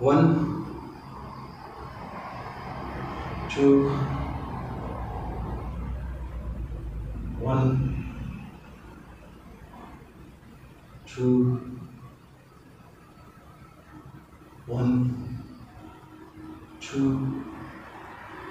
1 2 1 2 1 2.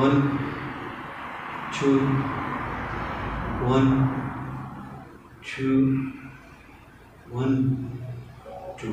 1 2 1 2 1 2.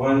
1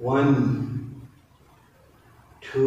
1 2.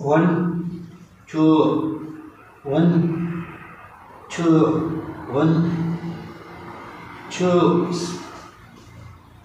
1 2 1 2 1 2.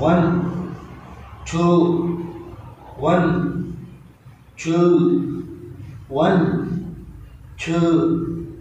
1 2 1 2 1 2.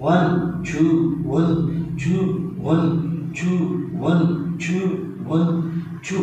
1 2 1 2 1 2 1 2 1 2.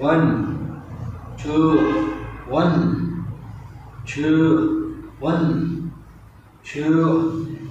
1 2 1 2 1 2.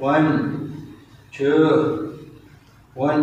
1 2 1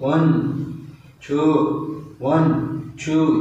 1 2 1 2.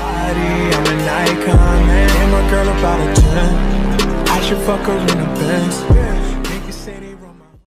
I'm an icon, man. And my girl about a 10. I should fuck her in a Benz.